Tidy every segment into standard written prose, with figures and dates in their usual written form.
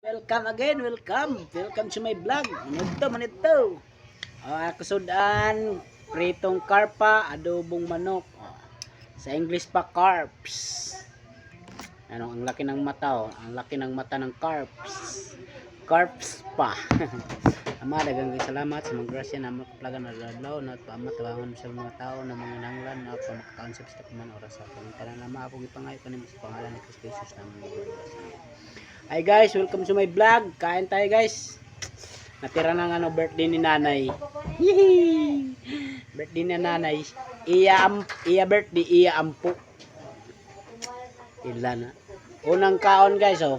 Welcome again, welcome. Welcome to my vlog. Manito. Ako sudan, pritong karpa, adobong manok. Sa English pa, carps. Ano, ang laki ng mata, oh. Ang laki ng mata ng carps. Carps pa. Ama, dagang salamat sa mga grasya na makaplagan na adlaw na pamatawangan sa mga tao na mga nanglan na pamakakansap sa kuman oras sa pangitan na maapog ipangayo kanimo sa pangalan ni Kristo Jesus namin mga. Hi guys, welcome to my vlog. Kain tayo guys. Natira ng birthday ni nanay. Yee! Birthday ni nanay. Iya birthday, iya ampo. Ila na. Unang kaon guys, oh.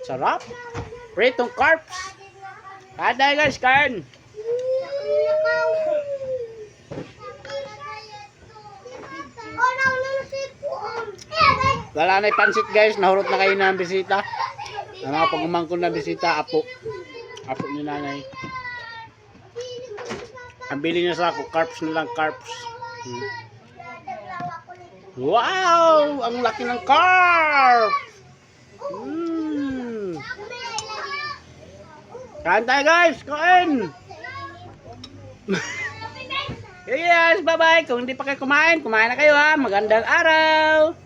Sarap. Pritong carps. Kain tayo guys, kain. Wala na pansit guys, nahurot na kayo ng bisita. Mga pagumangkon na bisita, apo ni nanay. Ang bili niya sa ako, carps na lang, carps. Wow! Ang laki ng carp! Kain tayo guys, kain! Yes, bye-bye. Kung hindi pa kayo kumain, kumain na kayo ha. Magandang araw!